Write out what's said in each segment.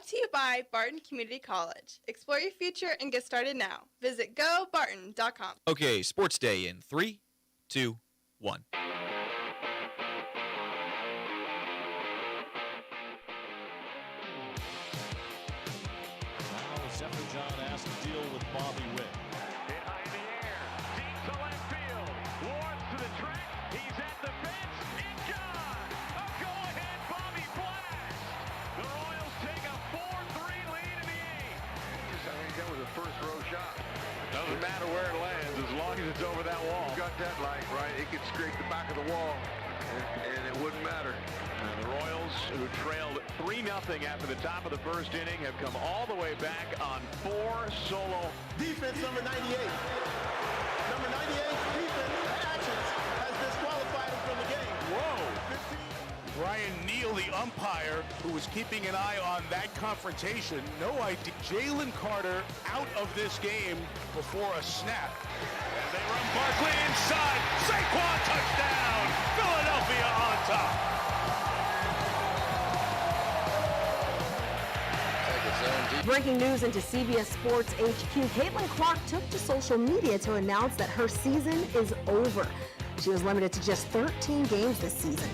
to you by Barton Community College. Explore your future and get started now. Visit gobarton.com. Okay, Sports Day in 3, 2, 1. Zephyr John asked to deal with Bobby Witt. Hit high in the air, deep to left field. Ward to the track, he's at the fence, it's gone! A go-ahead Bobby Blast! The Royals take a 4-3 lead in the 8th. I think that was a first-row shot. Doesn't matter where it lands, as long as it's over that wall. You got that light, right? It could scrape the back of the wall, and it wouldn't matter. And the Royals, who trailed 3-0 after the top of the first inning, have come all the way back on 4 solo. Defense number 98. Number 98, defense actions has disqualified him from the game. Whoa! Brian Neal, the umpire, who was keeping an eye on that confrontation. No idea. Jalen Carter out of this game before a snap. As they run Barkley inside. Saquon touchdown! Philadelphia on top. Breaking news into CBS Sports HQ. Caitlin Clark took to social media to announce that her season is over. She was limited to just 13 games this season.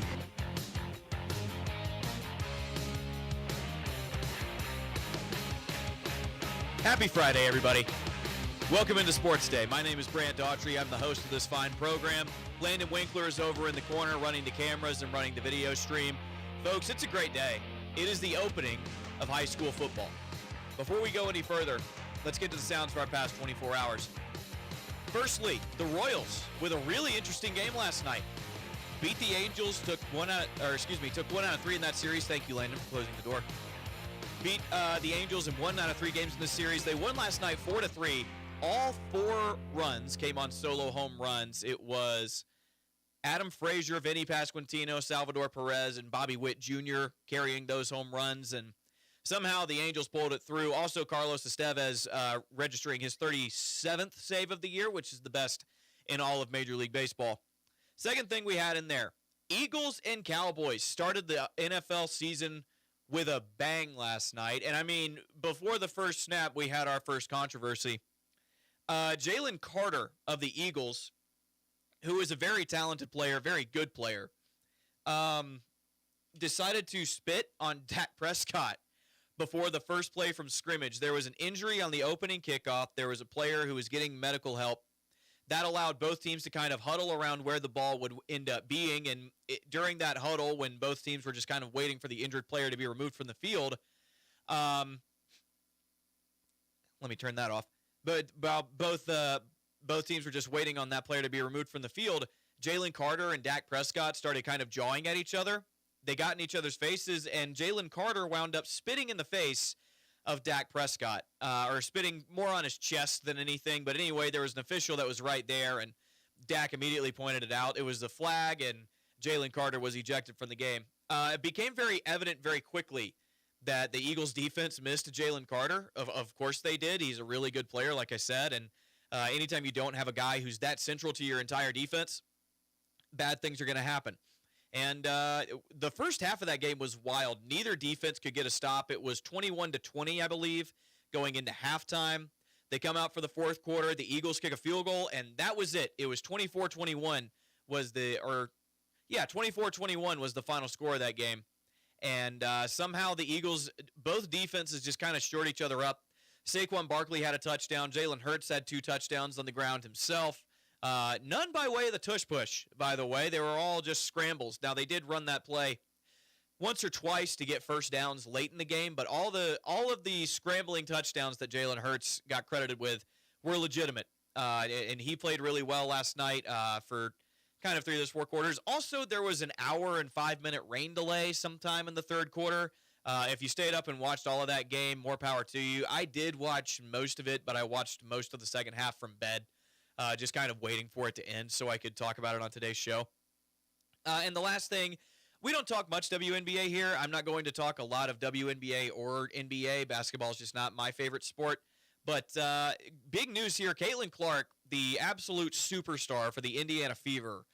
Happy Friday, everybody. Welcome into Sports Day. My name is Brant Daughtry. I'm the host of this fine program. Landon Winkler is over in the corner running the cameras and running the video stream. Folks, it's a great day. It is the opening of high school football. Before we go any further, let's get to the sounds for our past 24 hours. Firstly, the Royals with a really interesting game last night. Beat the Angels, took one out of 3 in that series. Thank you, Landon, for closing the door. Beat the Angels in 1 out of 3 games in this series. They won last night 4-3. All 4 runs came on solo home runs. It was Adam Frazier, Vinny Pasquantino, Salvador Perez, and Bobby Witt Jr. carrying those home runs, and somehow the Angels pulled it through. Also, Carlos Estevez registering his 37th save of the year, which is the best in all of Major League Baseball. Second thing we had in there, Eagles and Cowboys started the NFL season with a bang last night. And, I mean, before the first snap, we had our first controversy. Jalen Carter of the Eagles, who is a very talented player, very good player, decided to spit on Dak Prescott before the first play from scrimmage. There was an injury on the opening kickoff. There was a player who was getting medical help. That allowed both teams to kind of huddle around where the ball would end up being. And during that huddle, when both teams were just kind of waiting for the injured player to be removed from the field, let me turn that off. But both teams were just waiting on that player to be removed from the field. Jalen Carter and Dak Prescott started kind of jawing at each other. They got in each other's faces, and Jalen Carter wound up spitting in the face of Dak Prescott, or spitting more on his chest than anything. But anyway, there was an official that was right there, and Dak immediately pointed it out. It was the flag, and Jalen Carter was ejected from the game. It became very evident very quickly that the Eagles' defense missed Jalen Carter. Of course they did. He's a really good player, like I said, and anytime you don't have a guy who's that central to your entire defense, bad things are going to happen. And the first half of that game was wild. Neither defense could get a stop. It was 21-20, I believe, going into halftime. They come out for the fourth quarter. The Eagles kick a field goal, and that was it. It was 24-21 was the 24-21 was the final score of that game. And somehow the Eagles, both defenses just kind of shored each other up. Saquon Barkley had a touchdown. Jalen Hurts had 2 touchdowns on the ground himself. None by way of the tush push, by the way. They were all just scrambles. Now, they did run that play once or twice to get first downs late in the game, but all of the scrambling touchdowns that Jalen Hurts got credited with were legitimate. And he played really well last night for kind of 3 of those 4 quarters. Also, there was an hour and 5-minute rain delay sometime in the third quarter. If you stayed up and watched all of that game, more power to you. I did watch most of it, but I watched most of the second half from bed. Just kind of waiting for it to end so I could talk about it on today's show. And the last thing, we don't talk much WNBA here. I'm not going to talk a lot of WNBA or NBA. Basketball is just not my favorite sport. But big news here, Caitlin Clark, the absolute superstar for the Indiana Fever,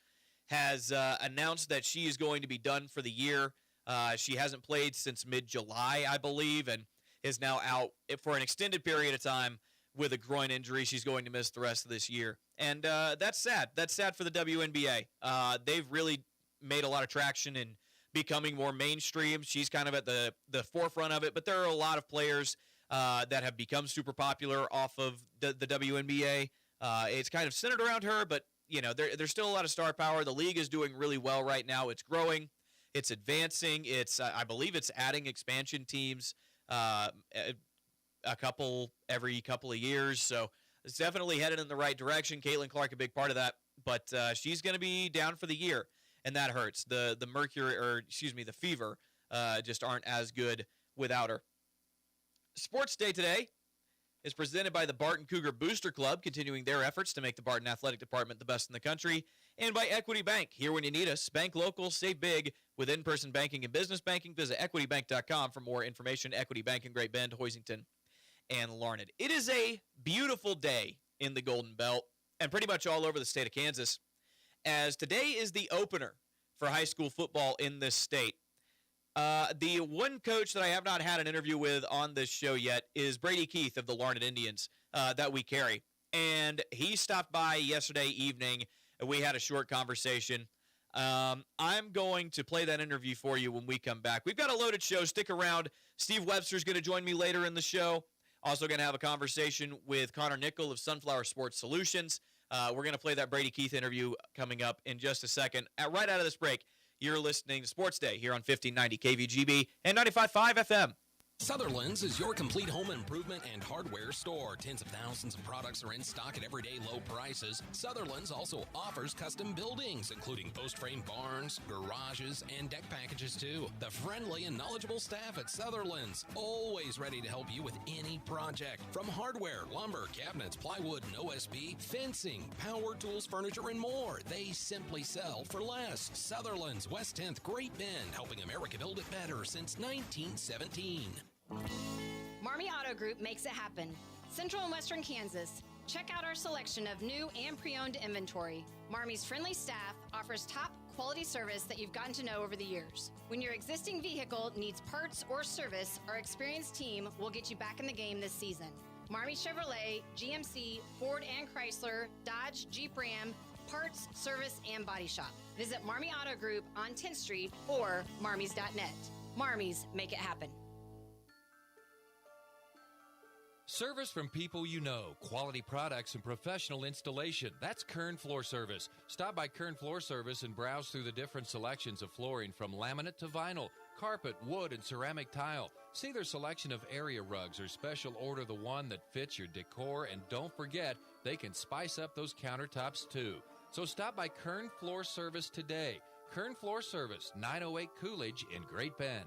has announced that she is going to be done for the year. She hasn't played since mid-July, I believe, and is now out for an extended period of time with a groin injury. She's going to miss the rest of this year. And that's sad. That's sad for the WNBA. They've really made a lot of traction in becoming more mainstream. She's kind of at the forefront of it, but there are a lot of players that have become super popular off of the WNBA. It's kind of centered around her, but there's still a lot of star power. The league is doing really well right now. It's growing. It's advancing. I believe it's adding expansion teams every couple of years. So it's definitely headed in the right direction. Caitlin Clark, a big part of that, but she's going to be down for the year, and that hurts. The Fever just aren't as good without her. Sports Day today is presented by the Barton Cougar Booster Club, continuing their efforts to make the Barton Athletic Department the best in the country, and by Equity Bank. Here when you need us. Bank local, save big with in-person banking and business banking. Visit equitybank.com for more information. Equity Bank in Great Bend, Hoisington, and Larned. It is a beautiful day in the Golden Belt and pretty much all over the state of Kansas, as today is the opener for high school football in this state. The one coach that I have not had an interview with on this show yet is Brady Keith of the Larned Indians that we carry. And he stopped by yesterday evening, and we had a short conversation. I'm going to play that interview for you when we come back. We've got a loaded show. Stick around. Steve Webster's going to join me later in the show. Also going to have a conversation with Connor Nickel of Sunflower Sports Solutions. We're going to play that Brady Keith interview coming up in just a second. Right out of this break, you're listening to Sports Day here on 1590 KVGB and 95.5 FM. Sutherland's is your complete home improvement and hardware store. Tens of thousands of products are in stock at everyday low prices. Sutherland's also offers custom buildings, including post-frame barns, garages, and deck packages too. The friendly and knowledgeable staff at Sutherland's, always ready to help you with any project. From hardware, lumber, cabinets, plywood, and OSB, fencing, power tools, furniture, and more. They simply sell for less. Sutherland's, West 10th, Great Bend, helping America build it better since 1917. Marmy Auto Group makes it happen. Central and Western Kansas. Check out our selection of new and pre-owned inventory. Marmy's friendly staff offers top quality service that you've gotten to know over the years. When your existing vehicle needs parts or service, our experienced team will get you back in the game this season. Marmy Chevrolet, GMC, Ford and Chrysler, Dodge, Jeep Ram, parts, service, and body shop. Visit Marmy Auto Group on 10th Street or marmys.net. Marmy's, make it happen. Service from people you know, quality products and professional installation. That's Kern Floor Service. Stop by Kern Floor Service and browse through the different selections of flooring from laminate to vinyl, carpet, wood, and ceramic tile. See their selection of area rugs or special order the one that fits your decor, and don't forget, they can spice up those countertops too. So stop by Kern Floor Service today. Kern Floor Service, 908 Coolidge in Great Bend.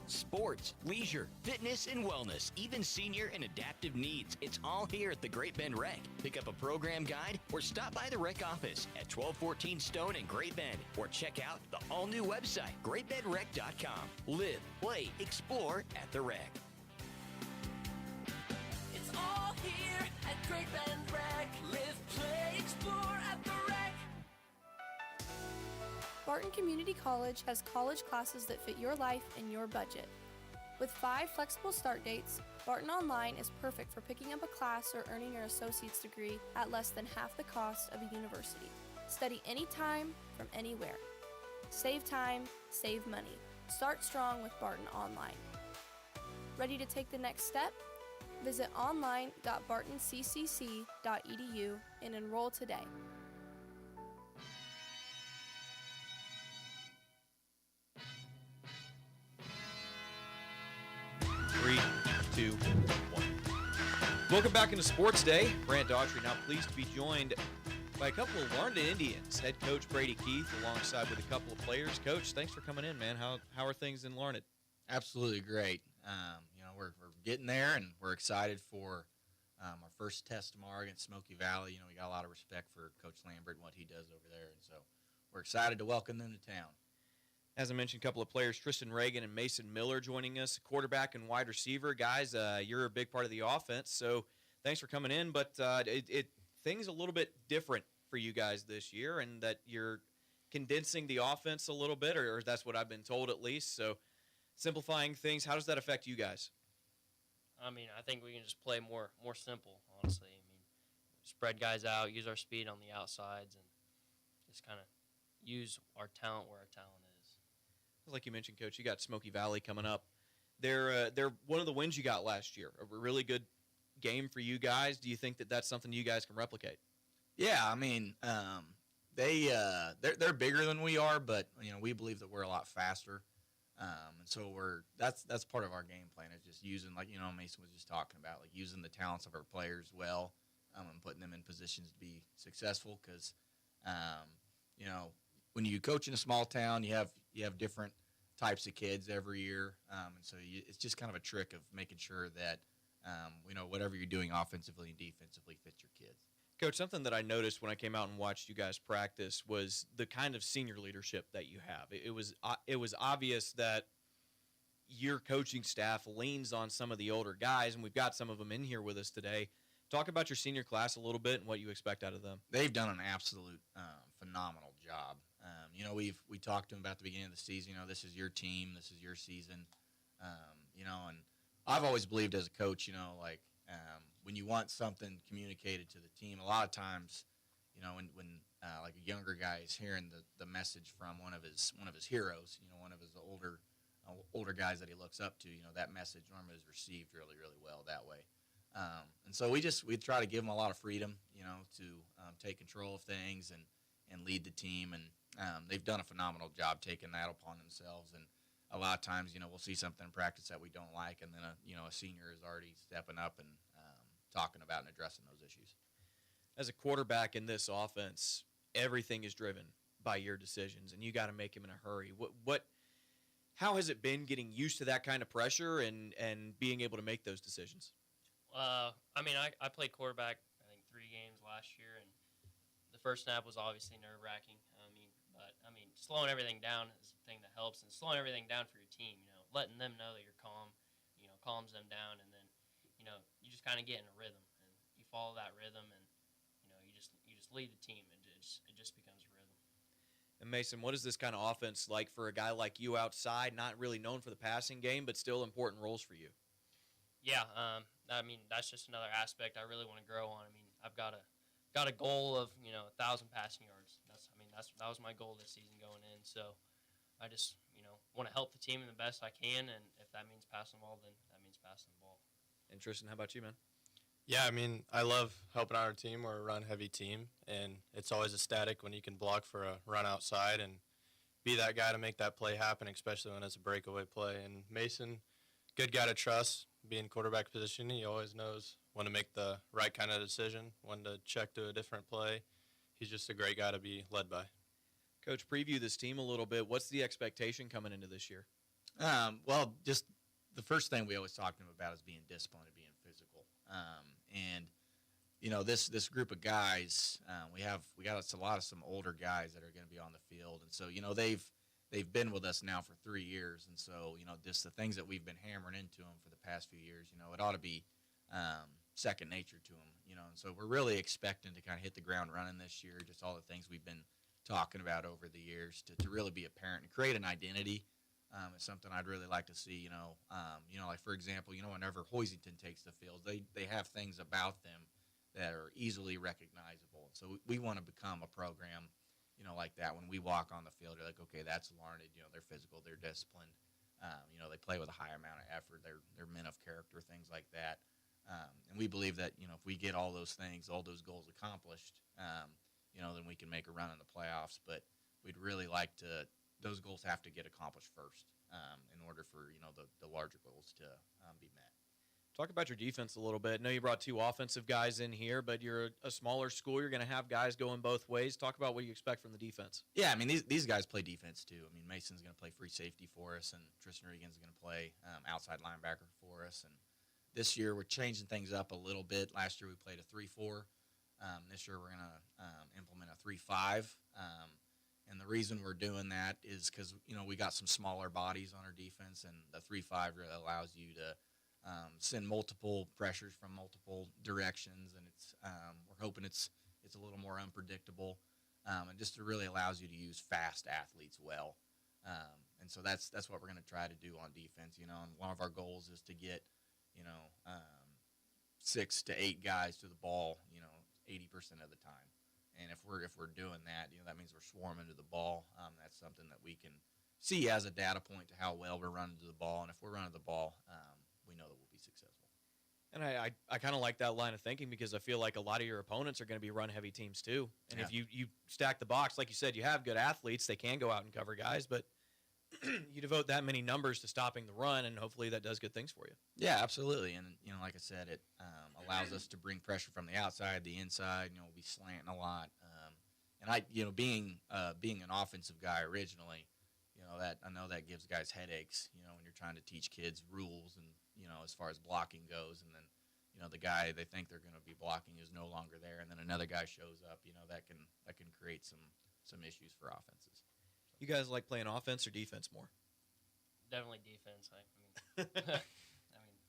Sports, leisure, fitness, and wellness, even senior and adaptive needs. It's all here at the Great Bend Rec. Pick up a program guide or stop by the rec office at 1214 Stone in Great Bend, or check out the all-new website, greatbendrec.com. Live, play, explore at the rec. It's all here at Great Bend Rec. Live, play, explore at the rec. Barton Community College has college classes that fit your life and your budget. With 5 flexible start dates, Barton Online is perfect for picking up a class or earning your associate's degree at less than half the cost of a university. Study anytime, from anywhere. Save time, save money. Start strong with Barton Online. Ready to take the next step? Visit online.bartoncccc.edu and enroll today. 3, 2, 1. Welcome back into Sports Day. Brant Daughtry now pleased to be joined by a couple of Larned Indians. Head coach Brady Keith alongside with a couple of players. Coach, thanks for coming in, man. How are things in Larned? Absolutely great. We're getting there, and we're excited for our first test tomorrow against Smoky Valley. We got a lot of respect for Coach Lambert and what he does over there, and so we're excited to welcome them to town. As I mentioned, a couple of players, Tristan Reagan and Mason Miller, joining us, quarterback and wide receiver. Guys, you're a big part of the offense, so thanks for coming in. But things a little bit different for you guys this year, and that you're condensing the offense a little bit, or that's what I've been told at least. So simplifying things. How does that affect you guys? I mean, I think we can just play more simple, honestly. I mean, spread guys out, use our speed on the outsides, and just kind of use our talent where our talent is. Like you mentioned, Coach, you got Smoky Valley coming up. They're one of the wins you got last year. A really good game for you guys. Do you think that that's something you guys can replicate? Yeah, I mean, they're bigger than we are, but we believe that we're a lot faster, and so that's part of our game plan is just using, like Mason was just talking about, like using the talents of our players well, and putting them in positions to be successful. Because when you coach in a small town, you have different types of kids every year, and so it's just kind of a trick of making sure that whatever you're doing offensively and defensively fits your kids. Coach, something that I noticed when I came out and watched you guys practice was the kind of senior leadership that you have. It was obvious that your coaching staff leans on some of the older guys, and we've got some of them in here with us today. Talk about your senior class a little bit and what you expect out of them. They've done an absolute phenomenal job. We talked to them about the beginning of the season. This is your team, this is your season. And I've always believed as a coach, when you want something communicated to the team, a lot of times, when like a younger guy is hearing the message from one of his heroes, one of his older guys that he looks up to, that message normally is received really, really well that way. And so we try to give them a lot of freedom, to take control of things and lead the team. And they've done a phenomenal job taking that upon themselves. And a lot of times, we'll see something in practice that we don't like, and then a senior is already stepping up and talking about and addressing those issues. As a quarterback in this offense, everything is driven by your decisions, and you got to make them in a hurry. How has it been getting used to that kind of pressure and being able to make those decisions? I played quarterback, I think, 3 games last year, and the first snap was obviously nerve-wracking. But slowing everything down is the thing that helps, and slowing everything down for your team, letting them know that you're calm, calms them down, and then, you just kind of get in a rhythm, and you follow that rhythm, and, you just lead the team, and it just becomes a rhythm. And Mason, what is this kind of offense like for a guy like you outside, not really known for the passing game, but still important roles for you? Yeah, that's just another aspect I really want to grow on. I've got a goal of 1,000 passing yards. That was my goal this season going in. So I just want to help the team in the best I can, and if that means passing the ball, then that means passing the ball. And Tristan, how about you, man? Yeah, I love helping out our team. We're a run-heavy team, and it's always ecstatic when you can block for a run outside and be that guy to make that play happen, especially when it's a breakaway play. And Mason, good guy to trust, being quarterback position. He always knows when to make the right kind of decision, when to check to a different play. He's just a great guy to be led by. Coach, preview this team a little bit. What's the expectation coming into this year? Well, just the first thing we always talk to them about is being disciplined and being physical. This group of guys, we got some older guys that are going to be on the field, and so they've been with us now for 3 years, and so just the things that we've been hammering into them for the past few years, it ought to be second nature to them, and so we're really expecting to kind of hit the ground running this year. Just all the things we've been talking about over the years to really be apparent and create an identity. It's something I'd really like to see, like, for example, whenever Hoisington takes the field, they have things about them that are easily recognizable. So we want to become a program, like that. When we walk on the field, you're like, okay, that's Larned, they're physical, they're disciplined, they play with a high amount of effort, they're men of character, things like that. And we believe that, if we get all those things, all those goals accomplished, then we can make a run in the playoffs. But we'd really like those goals have to get accomplished first in order for, the larger goals to be met. Talk about your defense a little bit. I know you brought 2 offensive guys in here, but you're a smaller school. You're going to have guys going both ways. Talk about what you expect from the defense. Yeah, these guys play defense too. Mason's going to play free safety for us, and Tristan Regan's going to play outside linebacker for us. And this year we're changing things up a little bit. Last year we played a 3-4. This year we're going to implement a 3-5. And the reason we're doing that is because, we got some smaller bodies on our defense, and the 3-5 really allows you to send multiple pressures from multiple directions, and we're hoping it's a little more unpredictable. and just it really allows you to use fast athletes well. And so that's what we're going to try to do on defense, and one of our goals is to get, 6 to 8 guys to the ball, 80% of the time. And if we're doing that, that means we're swarming to the ball. That's something that we can see as a data point to how well we're running to the ball. And if we're running the ball, we know that we'll be successful. And I kind of like that line of thinking because I feel like a lot of your opponents are going to be run-heavy teams too. And if you stack the box, like you said, you have good athletes. They can go out and cover guys, but you devote that many numbers to stopping the run, and hopefully that does good things for you. Yeah, absolutely. And, like I said, it allows us to bring pressure from the outside, the inside. We'll be slanting a lot. And being an offensive guy originally, that I know that gives guys headaches, when you're trying to teach kids rules and, as far as blocking goes. And then, the guy they think they're going to be blocking is no longer there. And then another guy shows up, that can create some issues for offenses. You guys like playing offense or defense more? Definitely defense.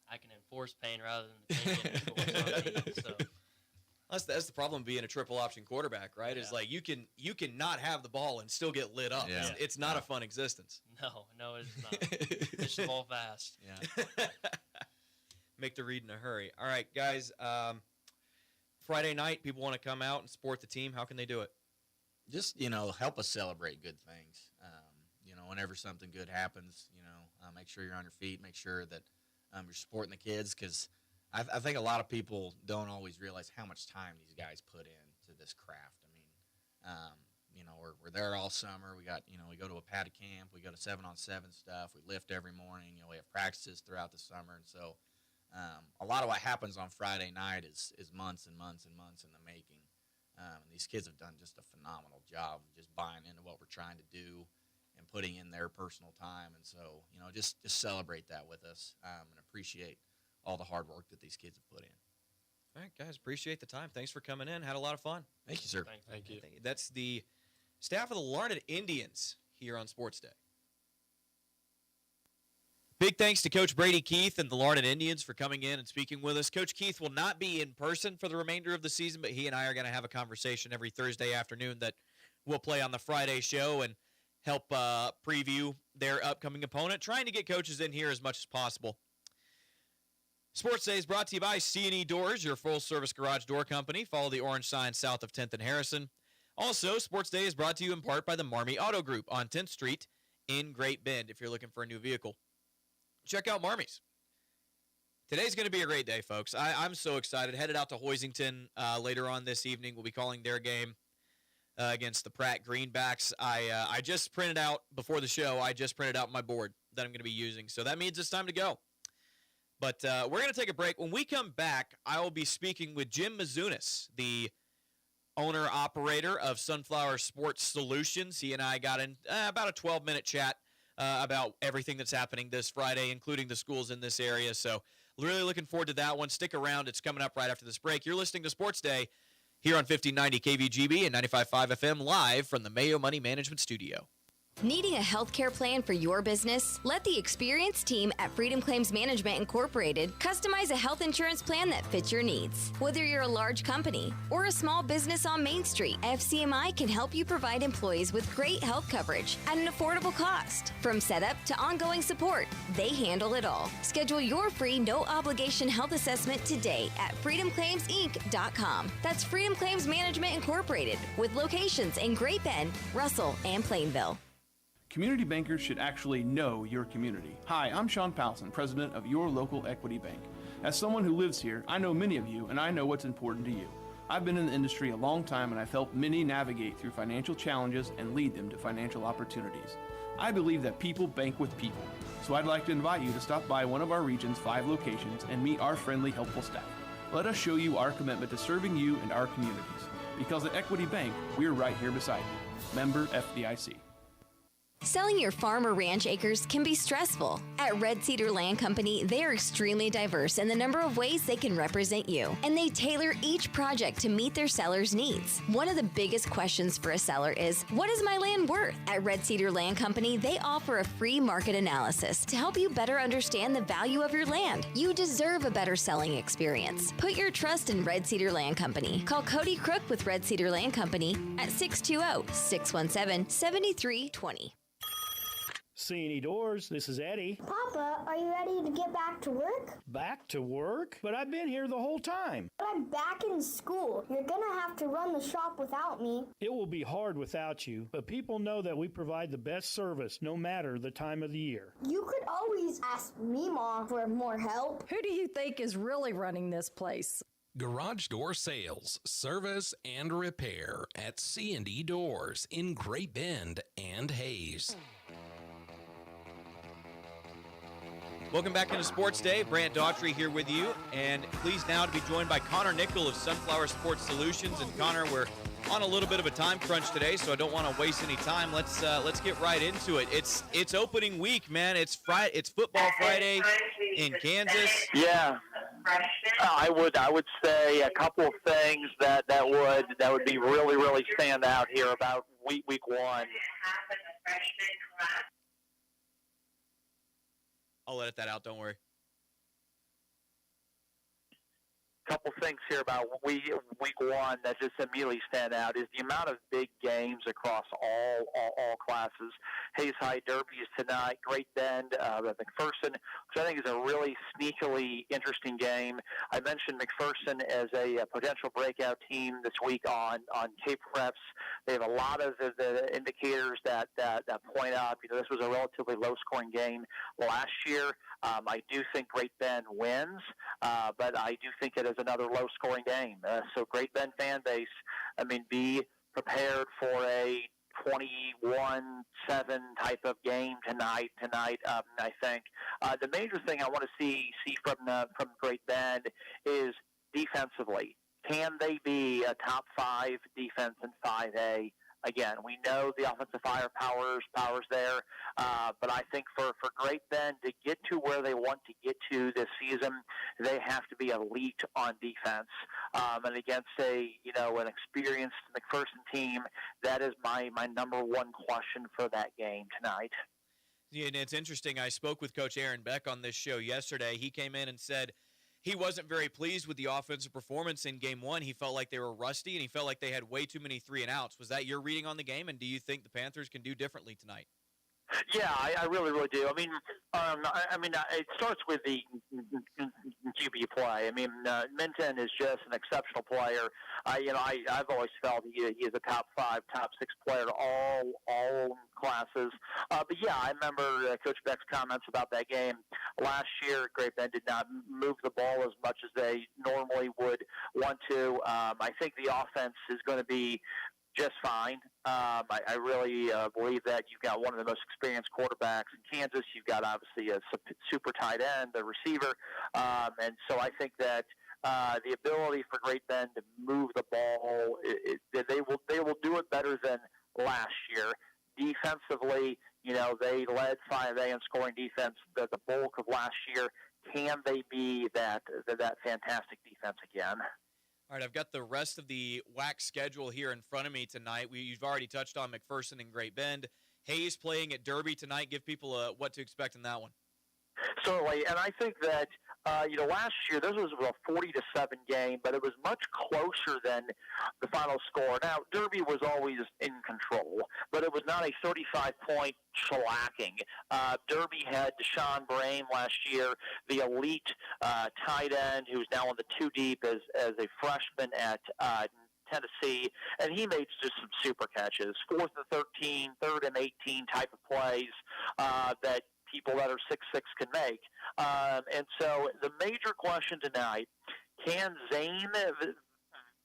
I can enforce pain rather than the pain getting enforced on me. So that's the problem being a triple option quarterback, right? Yeah. Is like you can not have the ball and still get lit up. Yeah. It's not a fun existence. No, it's not. Pitch the ball fast. Yeah. Make the read in a hurry. All right, guys. Friday night, people want to come out and support the team. How can they do it? Just, help us celebrate good things. Whenever something good happens, make sure you're on your feet. Make sure that you're supporting the kids because I think a lot of people don't always realize how much time these guys put into this craft. We're there all summer. We got, we go to a paddock camp. We go to 7-on-7 stuff. We lift every morning. We have practices throughout the summer. And so a lot of what happens on Friday night is months and months and months in the making. And these kids have done just a phenomenal job of just buying into what we're trying to do and putting in their personal time. And so, just celebrate that with us and appreciate all the hard work that these kids have put in. All right, guys, appreciate the time. Thanks for coming in. Had a lot of fun. Thank you, sir. Thank you. That's the staff of the Larned Indians here on Sports Day. Big thanks to Coach Brady Keith and the Larned Indians for coming in and speaking with us. Coach Keith will not be in person for the remainder of the season, but he and I are going to have a conversation every Thursday afternoon that we'll play on the Friday show and help preview their upcoming opponent, trying to get coaches in here as much as possible. Sports Day is brought to you by C&E Doors, your full-service garage door company. Follow the orange sign south of 10th and Harrison. Also, Sports Day is brought to you in part by the Marmy Auto Group on 10th Street in Great Bend if you're looking for a new vehicle. Check out Marmy's. Today's going to be a great day, folks. I'm so excited. Headed out to Hoisington later on this evening. We'll be calling their game against the Pratt Greenbacks. I just printed out, before the show, my board that I'm going to be using. So that means it's time to go. But we're going to take a break. When we come back, I will be speaking with Jim Mizunas, the owner-operator of Sunflower Sports Solutions. He and I got in about a 12-minute chat about everything that's happening this Friday, including the schools in this area. So really looking forward to that one. Stick around. It's coming up right after this break. You're listening to Sports Day here on 1590 KVGB and 95.5 FM live from the Mayo Money Management Studio. Needing a healthcare plan for your business? Let the experienced team at Freedom Claims Management Incorporated customize a health insurance plan that fits your needs. Whether you're a large company or a small business on Main Street, FCMI can help you provide employees with great health coverage at an affordable cost. From setup to ongoing support, they handle it all. Schedule your free no-obligation health assessment today at freedomclaimsinc.com. That's Freedom Claims Management Incorporated, with locations in Great Bend, Russell, and Plainville. Community bankers should actually know your community. Hi, I'm Sean Powelson, president of Your Local Equity Bank. As someone who lives here, I know many of you, and I know what's important to you. I've been in the industry a long time, and I've helped many navigate through financial challenges and lead them to financial opportunities. I believe that people bank with people, so I'd like to invite you to stop by one of our region's 5 locations and meet our friendly, helpful staff. Let us show you our commitment to serving you and our communities. Because at Equity Bank, we're right here beside you. Member FDIC. Selling your farm or ranch acres can be stressful. At Red Cedar Land Company, they are extremely diverse in the number of ways they can represent you, and they tailor each project to meet their seller's needs. One of the biggest questions for a seller is, what is my land worth? At Red Cedar Land Company, they offer a free market analysis to help you better understand the value of your land. You deserve a better selling experience. Put your trust in Red Cedar Land Company. Call Cody Crook with Red Cedar Land Company at 620-617-7320. C&E Doors, this is Eddie. Papa, are you ready to get back to work? Back to work? But I've been here the whole time. But I'm back in school. You're gonna have to run the shop without me. It will be hard without you, but people know that we provide the best service no matter the time of the year. You could always ask me, Mom, for more help. Who do you think is really running this place? Garage door sales, service, and repair at C&E Doors in Great Bend and Hayes. Welcome back into Sports Day. Brant Daughtry here with you, and pleased now to be joined by Connor Nickel of Sunflower Sports Solutions. And Connor, we're on a little bit of a time crunch today, so I don't want to waste any time. Let's get right into it. It's opening week, man. It's Friday. It's Football Friday in Kansas. Yeah, I would say a couple of things that would be really stand out here about week one. I'll edit that out. Don't worry. Couple things here about week one that just immediately stand out is the amount of big games across all classes. Hayes High Derby is tonight. Great Bend, McPherson, which I think is a really sneakily interesting game. I mentioned McPherson as a potential breakout team this week on Cape Reps. They have a lot of the indicators that point up. This was a relatively low-scoring game last year. I do think Great Bend wins, but I do think it is another low-scoring game. So Great Bend fan base, be prepared for a 21-7 type of game tonight. I think the major thing I want to see from Great Bend is defensively. Can they be a top 5 defense in 5A? Again, we know the offensive firepower's there, but I think for Great Bend to get to where they want to get to this season, they have to be elite on defense. And against an experienced McPherson team, that is my number one question for that game tonight. Yeah, and it's interesting. I spoke with Coach Aaron Beck on this show yesterday. He came in and said he wasn't very pleased with the offensive performance in game one. He felt like they were rusty, and he felt like they had way too many 3-and-outs. Was that your reading on the game, and do you think the Panthers can do differently tonight? Yeah, I really do. It starts with the QB play. Minton is just an exceptional player. I've always felt he is a top 5, top 6 player all classes. But yeah, I remember Coach Beck's comments about that game last year. Great Bend did not move the ball as much as they normally would want to. I think the offense is going to be just fine. I really believe that you've got one of the most experienced quarterbacks in Kansas. You've got obviously a super tight end, a receiver, and so I think that the ability for Great Bend to move the ball, they will do it better than last year. Defensively, they led 5A in scoring defense the bulk of last year. Can they be that fantastic defense again? All right, I've got the rest of the WAC schedule here in front of me tonight. You've already touched on McPherson and Great Bend. Hayes playing at Derby tonight. Give people what to expect in that one. Certainly, and I think that last year this was a 40-7 game, but it was much closer than the final score. Now Derby was always in control, but it was not a 35-point shellacking. Derby had Deshaun Brame last year, the elite tight end who's now on the 2 deep as a freshman at Tennessee, and he made just some super catches, 4th and 13, 3rd and 18 type of plays that people that are 6'6" can make. And so the major question tonight, can Zane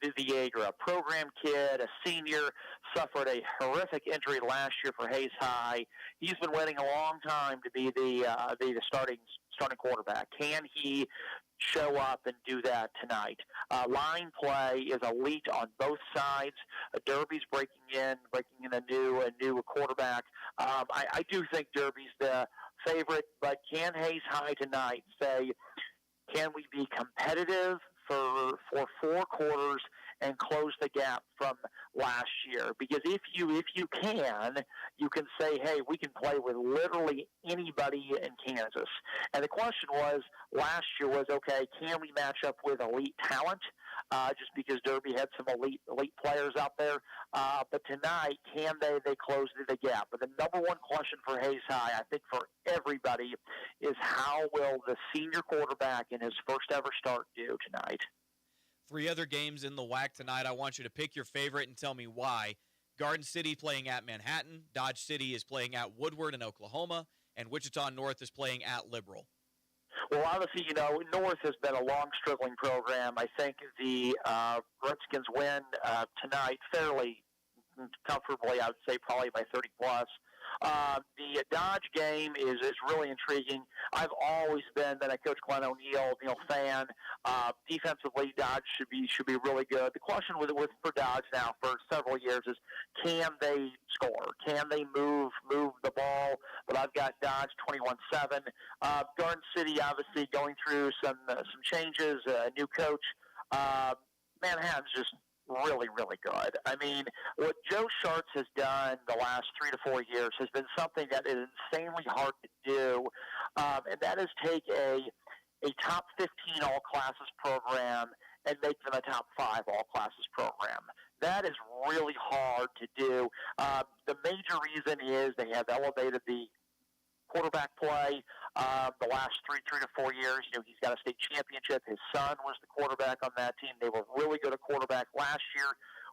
Viegra, a program kid, a senior, suffered a horrific injury last year for Hayes High. He's been waiting a long time to be the starting quarterback. Can he show up and do that tonight? Line play is elite on both sides. Derby's breaking in a new quarterback. I do think Derby's the favorite, but can Hayes High tonight say, can we be competitive for 4 quarters and close the gap from last year? Because if you can say, hey, we can play with literally anybody in Kansas. And the question was last year was, okay, can we match up with elite talent? Just because Derby had some elite players out there. But tonight, can they close the gap? But the number one question for Hayes High, I think for everybody, is how will the senior quarterback in his first ever start do tonight? 3 other games in the WAC tonight. I want you to pick your favorite and tell me why. Garden City playing at Manhattan. Dodge City is playing at Woodward in Oklahoma. And Wichita North is playing at Liberal. Well, obviously, North has been a long struggling program. I think the Redskins win tonight fairly comfortably, I would say probably by 30-plus. The Dodge game is really intriguing. I've always been a Coach Glenn O'Neill fan. Defensively, Dodge should be really good. The question for Dodge now for several years is, can they score? Can they move the ball? But I've got Dodge 21-7. Garden City obviously going through some changes. A new coach. Manhattan's just really, really good. I mean, what Joe Schartz has done the last 3 to 4 years has been something that is insanely hard to do, and that is take a top 15 all-classes program and make them a top 5 all-classes program. That is really hard to do. The major reason is they have elevated the quarterback play the last 3 to 4 years. He's got a state championship. His son was the quarterback on that team. They were really good at quarterback last year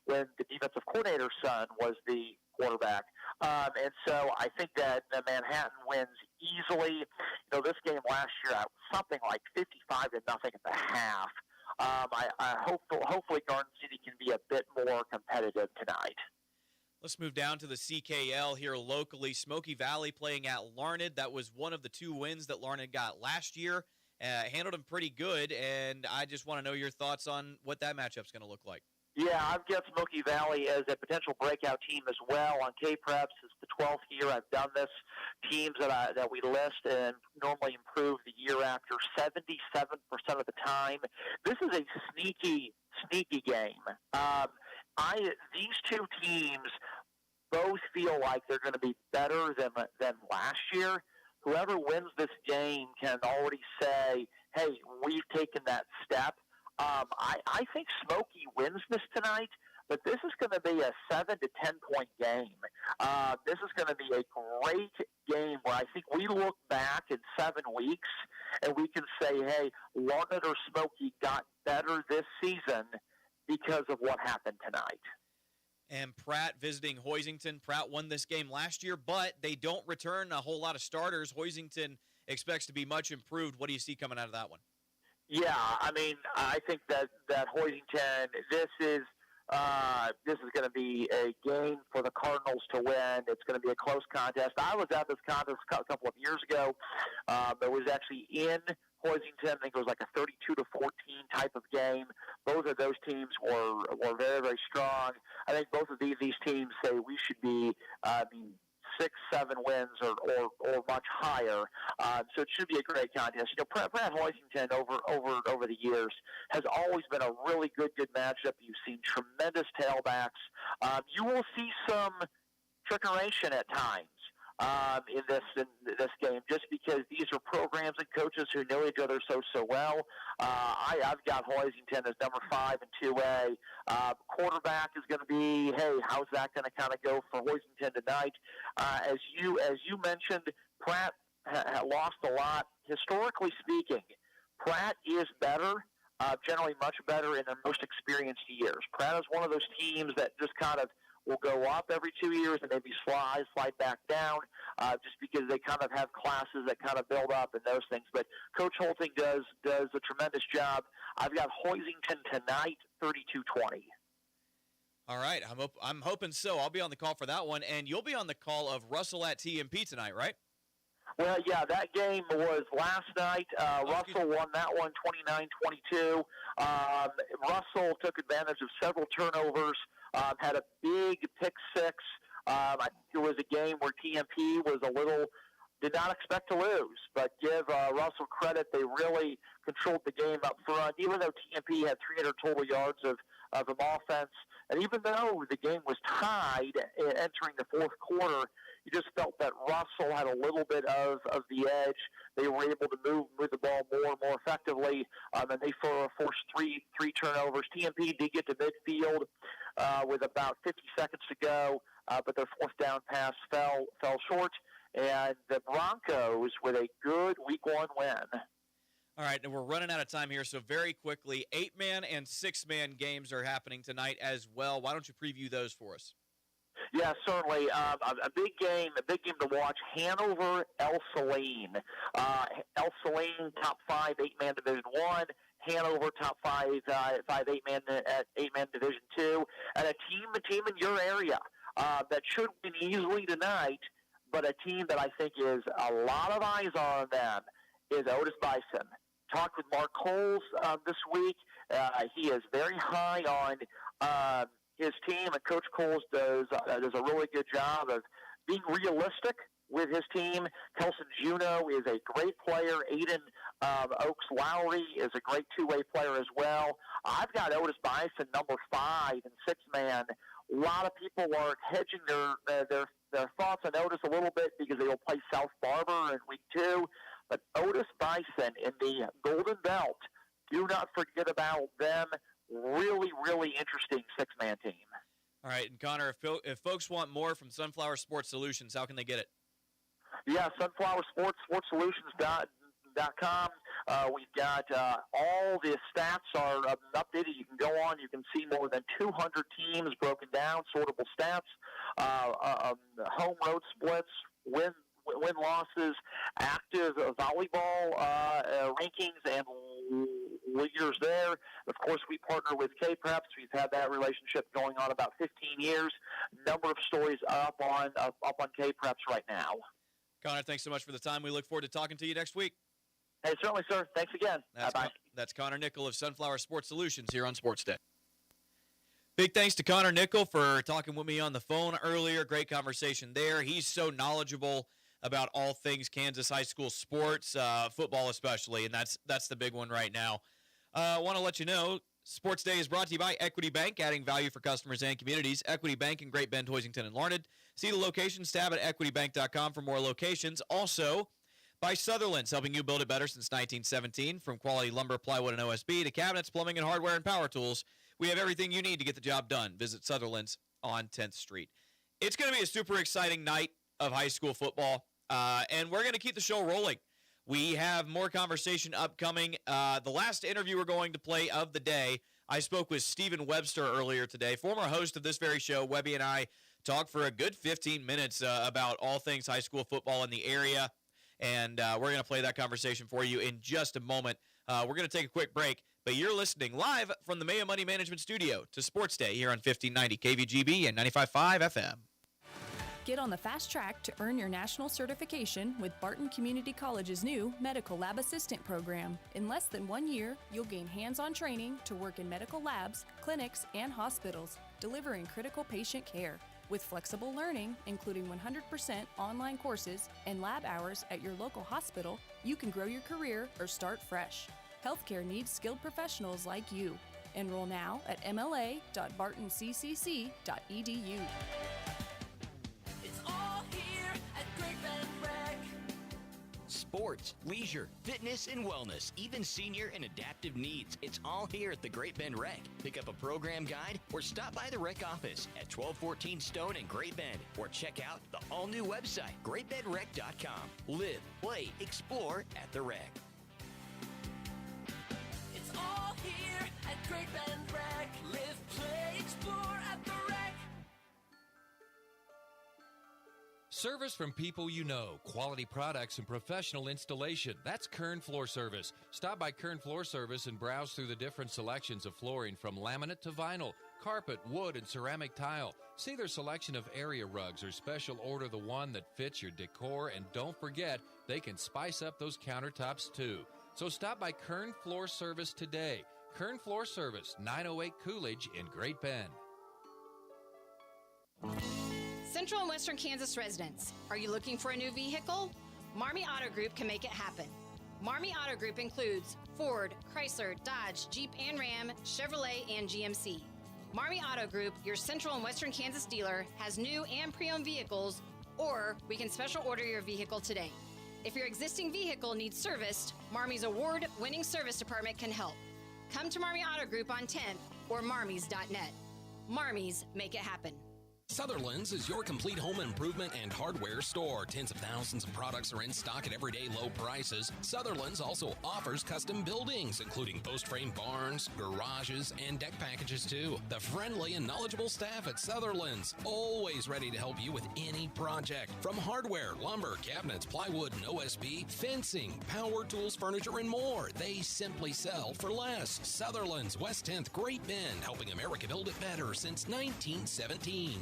when the defensive coordinator's son was the quarterback. And so I think that Manhattan wins easily. This game last year, something like 55-0 at the half. Hopefully Garden City can be a bit more competitive tonight. Let's move down to the CKL here locally. Smoky Valley playing at Larned. That was one of the 2 wins that Larned got last year. Handled them pretty good, and I just want to know your thoughts on what that matchup's going to look like. Yeah, I've got Smoky Valley as a potential breakout team as well. On K-Preps, it's the 12th year I've done this. Teams that we list and normally improve the year after 77% of the time. This is a sneaky game. These 2 teams both feel like they're going to be better than last year. Whoever wins this game can already say, hey, we've taken that step. I think Smoky wins this tonight, but this is going to be a 7 to 10 point game. This is going to be a great game where I think we look back in 7 weeks and we can say, hey, Larned or Smoky got better this season because of what happened tonight. And Pratt visiting Hoisington. Pratt won this game last year, but they don't return a whole lot of starters. Hoisington expects to be much improved. What do you see coming out of that one? Yeah, I mean, I think that Hoisington, this is going to be a game for the Cardinals to win. It's going to be a close contest. I was at this contest a couple of years ago. It was actually in Hoisington. I think it was like a 32-14 type of game. Both of those teams were very, very strong. I think both of these teams say we should be 6-7 wins or much higher. So it should be a great contest. Pratt Hoisington over the years has always been a really good matchup. You've seen tremendous tailbacks. You will see some trickeration at times in this game, just because these are programs and coaches who know each other so well. I've got Hoisington as number 5 in 2A. Quarterback is going to be, hey, how's that going to kind of go for Hoisington tonight? As you mentioned, Pratt lost a lot. Historically speaking, Pratt is better, generally much better in their most experienced years. Pratt is one of those teams that just kind of will go up every 2 years and maybe slide back down, just because they kind of have classes that kind of build up and those things. But Coach Holting does a tremendous job. I've got Hoisington tonight, 32-20. All right, I'm hoping so. I'll be on the call for that one, and you'll be on the call of Russell at TMP tonight, right? Well, yeah, that game was last night. Russell won that one 29-22. Russell took advantage of several turnovers, had a big pick six. I think it was a game where TMP did not expect to lose, but give Russell credit. They really controlled the game up front, even though TMP had 300 total yards of offense. And even though the game was tied entering the fourth quarter, you just felt that Russell had a little bit of the edge. They were able to move the ball more and more effectively, and they forced three turnovers. TMP did get to midfield with about 50 seconds to go, but their fourth down pass fell short. And the Broncos with a good Week 1 win. All right, and we're running out of time here, so very quickly, 8-man and 6-man games are happening tonight as well. Why don't you preview those for us? Yeah, certainly. A big game to watch. Hanover, El Saline. El Saline, top 5, 8-man Division 1. Hanover, top 5, 8-man Division 2. And a team in your area that should win easily tonight, but a team that I think is a lot of eyes on them is Otis Bison. Talked with Mark Coles this week. He is very high on his team, and Coach Coles does a really good job of being realistic with his team. Kelson Juneau is a great player. Aiden Oaks Lowry is a great two-way player as well. I've got Otis Bison, number 5 in 6-man. A lot of people are hedging their thoughts on Otis a little bit because they will play South Barber in Week 2. But Otis Bison in the Golden Belt, do not forget about them. Really, really interesting 6-man team. All right, and Connor, if folks want more from Sunflower Sports Solutions, how can they get it? Yeah, sunflowersportsolutions.com. We've got all the stats are updated. You can go on. You can see more than 200 teams broken down, sortable stats, home road splits, win-losses, active volleyball rankings, and leaders there. Of course, we partner with K-Preps. We've had that relationship going on about 15 years. Number of stories up on K-Preps right now. Connor, thanks so much for the time. We look forward to talking to you next week. Hey, certainly, sir. Thanks again. Bye-bye. That's Connor Nickel of Sunflower Sports Solutions here on Sports Day. Big thanks to Connor Nickel for talking with me on the phone earlier. Great conversation there. He's so knowledgeable about all things Kansas high school sports, football especially, and that's the big one right now. I want to let you know, Sports Day is brought to you by Equity Bank, adding value for customers and communities. Equity Bank in Great Bend, Hoisington, and Larned. See the locations tab at equitybank.com for more locations. Also, by Sutherland's, helping you build it better since 1917. From quality lumber, plywood, and OSB to cabinets, plumbing, and hardware and power tools, we have everything you need to get the job done. Visit Sutherland's on 10th Street. It's going to be a super exciting night of high school football, and we're going to keep the show rolling. We have more conversation upcoming. The last interview we're going to play of the day, I spoke with Stephen Webster earlier today, former host of this very show. Webby and I talked for a good 15 minutes about all things high school football in the area, and we're going to play that conversation for you in just a moment. We're going to take a quick break, but you're listening live from the Mayo Money Management Studio to Sports Day here on 1590 KVGB and 95.5 FM. Get on the fast track to earn your national certification with Barton Community College's new Medical Lab Assistant program. In less than 1 year, you'll gain hands-on training to work in medical labs, clinics, and hospitals, delivering critical patient care. With flexible learning, including 100% online courses and lab hours at your local hospital, you can grow your career or start fresh. Healthcare needs skilled professionals like you. Enroll now at mla.bartonccc.edu. Sports, leisure, fitness, and wellness, even senior and adaptive needs. It's all here at the Great Bend Rec. Pick up a program guide or stop by the rec office at 1214 Stone in Great Bend, or check out the all-new website, greatbendrec.com. Live, play, explore at the rec. It's all here at Great Bend Rec. Live, play, explore at the rec. Service from people you know, quality products and professional installation. That's Kern Floor Service. Stop by Kern Floor Service and browse through the different selections of flooring from laminate to vinyl, carpet, wood, and ceramic tile. See their selection of area rugs or special order the one that fits your decor, and don't forget, they can spice up those countertops too. So stop by Kern Floor Service today. Kern Floor Service, 908 Coolidge in Great Bend. Central and Western Kansas residents, are you looking for a new vehicle? Marmy Auto Group can make it happen. Marmy Auto Group includes Ford, Chrysler, Dodge, Jeep and Ram, Chevrolet, and GMC. Marmy Auto Group, your Central and Western Kansas dealer, has new and pre-owned vehicles, or we can special order your vehicle today. If your existing vehicle needs serviced, Marmy's award-winning service department can help. Come to Marmy Auto Group on 10th or marmys.net. Marmys, make it happen. Sutherland's is your complete home improvement and hardware store. Tens of thousands of products are in stock at everyday low prices. Sutherland's also offers custom buildings, including post-frame barns, garages, and deck packages too. The friendly and knowledgeable staff at Sutherland's, always ready to help you with any project. From hardware, lumber, cabinets, plywood, and OSB, fencing, power tools, furniture, and more. They simply sell for less. Sutherland's, West 10th, Great Bend, helping America build it better since 1917.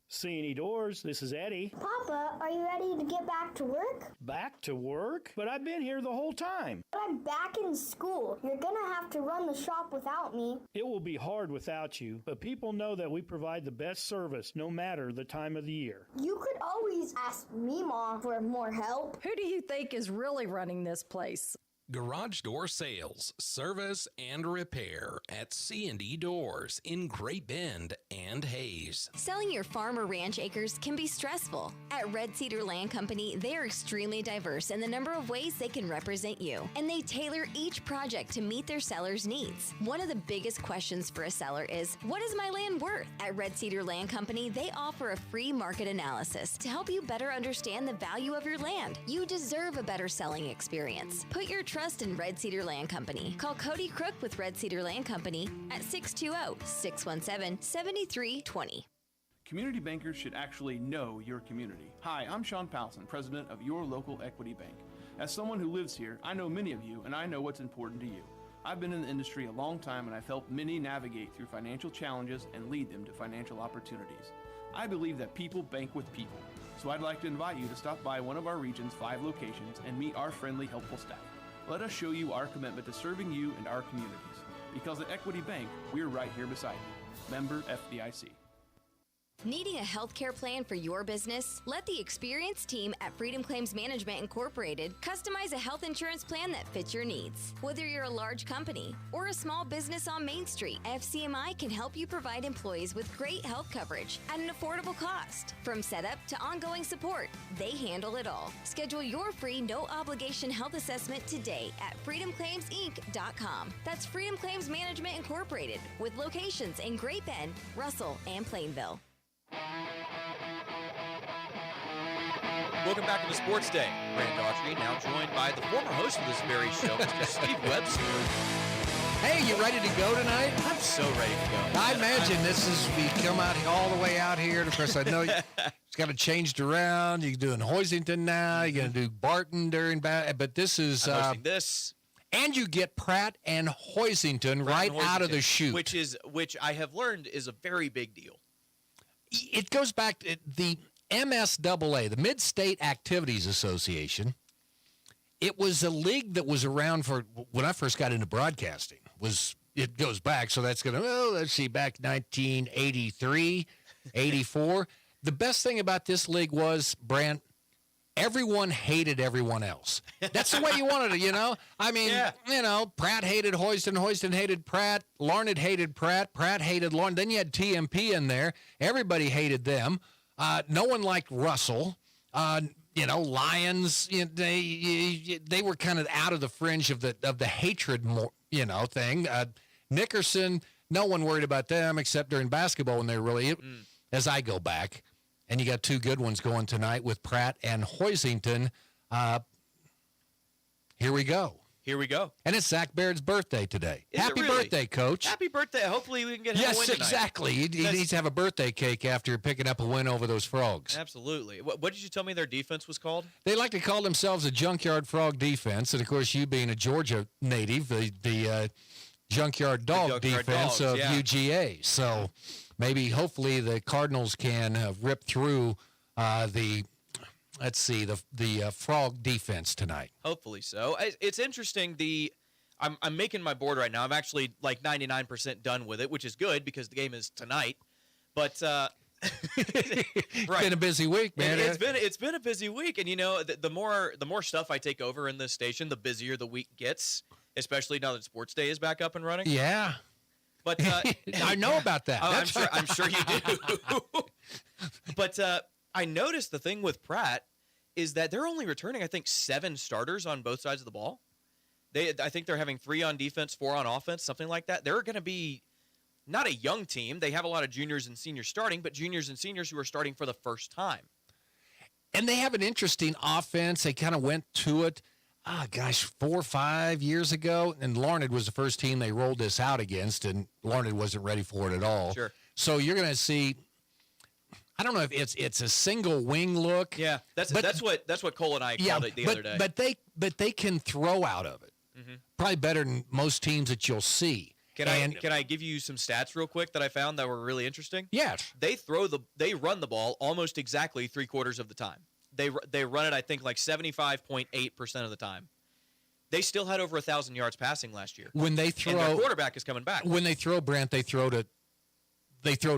C&E Doors, this is Eddie. Papa, are you ready to get back to work? Back to work? But I've been here the whole time. But I'm back in school. You're gonna have to run the shop without me. It will be hard without you, but people know that we provide the best service no matter the time of the year. You could always ask me, Mom, for more help. Who do you think is really running this place? Garage door sales, service, and repair at C&E Doors in Great Bend and Hayes. Selling your farm or ranch acres can be stressful. At Red Cedar Land Company, they are extremely diverse in the number of ways they can represent you, and they tailor each project to meet their seller's needs. One of the biggest questions for a seller is, what is my land worth? At Red Cedar Land Company, they offer a free market analysis to help you better understand the value of your land. You deserve a better selling experience. Put your trust in Red Cedar Land Company. Call Cody Crook with Red Cedar Land Company at 620-617-7320. Community bankers should actually know your community. Hi, I'm Sean Powelson, president of your local Equity Bank. As someone who lives here, I know many of you, and I know what's important to you. I've been in the industry a long time, and I've helped many navigate through financial challenges and lead them to financial opportunities. I believe that people bank with people, so I'd like to invite you to stop by one of our region's 5 locations and meet our friendly, helpful staff. Let us show you our commitment to serving you and our communities. Because at Equity Bank, we're right here beside you. Member FDIC. Needing a healthcare plan for your business? Let the experienced team at Freedom Claims Management Incorporated customize a health insurance plan that fits your needs. Whether you're a large company or a small business on Main Street, FCMI can help you provide employees with great health coverage at an affordable cost. From setup to ongoing support, they handle it all. Schedule your free no-obligation health assessment today at freedomclaimsinc.com. That's Freedom Claims Management Incorporated, with locations in Great Bend, Russell, and Plainville. Welcome back to the Sports Day. Grant Daughtry now joined by the former host of this very show, Mr. Steve Webster. Hey, you ready to go tonight? I'm so ready to go. I imagine this is, we come out all the way out here. And of course, I know it's got to change around. You're doing Hoisington now. You're going to do Barton during, but this is. I'm hosting this. And you get Pratt and Hoisington out of the chute. Which I have learned is a very big deal. It goes back to the MSAA, the Mid-State Activities Association. It was a league that was around for when I first got into broadcasting. It goes back, so that's going to, let's see, back 1983, 84. The best thing about this league was, Brant, everyone hated everyone else. That's the way you wanted it, you know? I mean, Pratt hated Hoiston, Hoiston hated Pratt, Larned hated Pratt, Pratt hated Larned. Then you had TMP in there. Everybody hated them. No one liked Russell. Lions, they were kind of out of the fringe of the hatred, thing. Nickerson, no one worried about them except during basketball when they were really, as I go back. And you got 2 good ones going tonight with Pratt and Hoisington. Here we go. Here we go. And it's Zach Baird's birthday today. Is it Happy really? birthday, Coach. Happy birthday. Hopefully we can get him a Yes, win tonight. exactly. He needs to have a birthday cake after picking up a win over those Frogs. Absolutely. What did you tell me their defense was called? They like to call themselves a Junkyard Frog defense, and of course, you being a Georgia native, the Junkyard Dog Junkyard defense Dogs, of yeah. UGA. So maybe, hopefully, the Cardinals can rip through the Frog defense tonight. Hopefully so. It's interesting. I'm making my board right now. I'm actually like 99% done with it, which is good because the game is tonight. But It's right. been a busy week, man. It's been a busy week, and the more stuff I take over in this station, the busier the week gets. Especially now that Sports Day is back up and running. Yeah. But I know about that. Oh, I'm sure you do. But I noticed the thing with Pratt is that they're only returning, I think, 7 starters on both sides of the ball. I think they're having 3 on defense, 4 on offense, something like that. They're going to be not a young team. They have a lot of juniors and seniors starting, but juniors and seniors who are starting for the first time. And they have an interesting offense. They kind of went to it, 4 or 5 years ago, and Larned was the first team they rolled this out against, and Larned wasn't ready for it at all. Sure. So you're going to see, I don't know if it's a single wing look. Yeah, that's what Cole and I called it the other day. But they can throw out of it. Mm-hmm. Probably better than most teams that you'll see. Can I give you some stats real quick that I found that were really interesting? Yes. They run the ball almost exactly 3/4 of the time. They run it, I think, like 75.8% of the time. They still had over 1,000 yards passing last year. When they throw, and their quarterback is coming back. When they throw, Brent, they throw to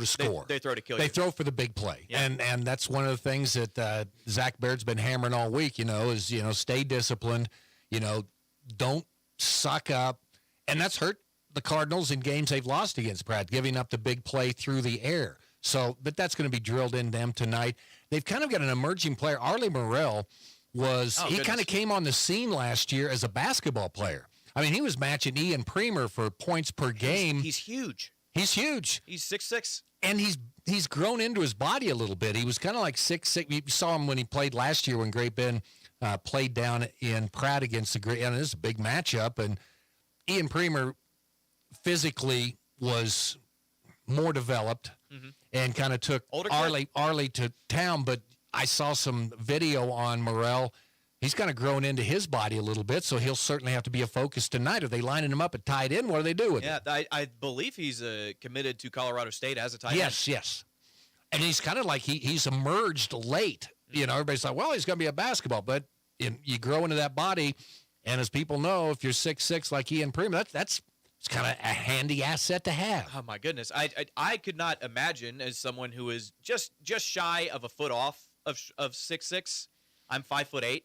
score. They throw to kill you. They throw for the big play. Yeah. And that's one of the things that Zach Baird's been hammering all week, is, stay disciplined, don't suck up. And that's hurt the Cardinals in games they've lost against Pratt, giving up the big play through the air. So, but that's going to be drilled in them tonight. They've kind of got an emerging player. Arlie Morrell he kind of came on the scene last year as a basketball player. I mean, he was matching Ian Premer for points per game. He's huge. He's huge. He's 6'6". And he's grown into his body a little bit. He was kind of like 6'6". You saw him when he played last year when Great Bend played down in Pratt against the Great. And this is a big matchup. And Ian Premer physically was more developed and kind of took Arlie to town. But I saw some video on Morrell. He's kind of grown into his body a little bit, so he'll certainly have to be a focus tonight. Are they lining him up at tight end? What do they do with him? Yeah, I believe he's committed to Colorado State as a tight end. Yes. And he's kind of like he's emerged late. Everybody's like, well, he's going to be a basketball. But you grow into that body, and as people know, if you're 6'6", like Ian Premer, that's kind of a handy asset to have. Oh, my goodness. I could not imagine, as someone who is just shy of a foot off of 6'6", I'm 5'8".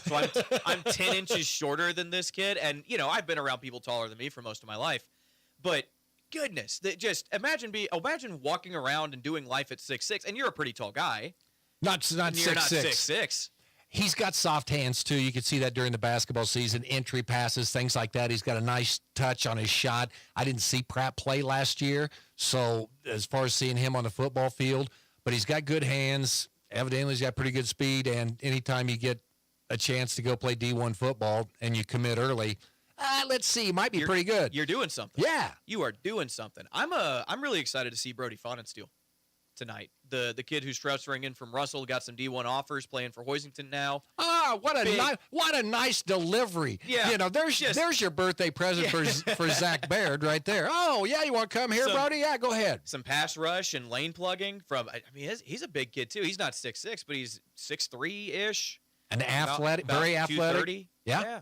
So I'm 10 inches shorter than this kid, and I've been around people taller than me for most of my life. But goodness, just imagine walking around and doing life at 6'6", and you're a pretty tall guy. Not 6'6". He's got soft hands too. You could see that during the basketball season, entry passes, things like that. He's got a nice touch on his shot. I didn't see Pratt play last year, so as far as seeing him on the football field, but he's got good hands. Evidently, he's got pretty good speed, and anytime you get a chance to go play D1 football and you commit early, let's see, might be pretty good. You're doing something. Yeah. You are doing something. I'm really excited to see Brody Fonensteel tonight. The kid who's transferring in from Russell, got some D1 offers, playing for Hoisington now. What a nice delivery. Yeah. There's your birthday present for Zach Baird right there. Oh, yeah, you want to come here, Brody? Yeah, go ahead. Some pass rush and lane plugging from, he's a big kid too. He's not 6'6", but he's 6'3"-ish. And athletic, very athletic. Yeah.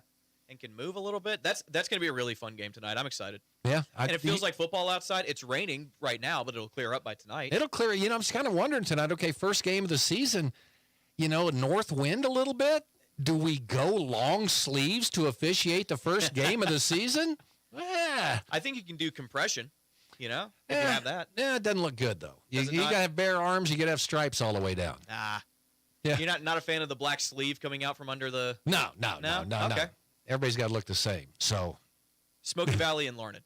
And can move a little bit. That's going to be a really fun game tonight. I'm excited. Yeah. And it feels like football outside. It's raining right now, but it'll clear up by tonight. It'll clear. I'm just kind of wondering tonight, okay, first game of the season, north wind a little bit. Do we go long sleeves to officiate the first game of the season? Yeah. I think you can do compression, if you have that. Yeah, it doesn't look good, though. You got to have bare arms. You got to have stripes all the way down. Yeah. You're not a fan of the black sleeve coming out from under the... No. Okay. Everybody's got to look the same. So, Smoky Valley and Larned.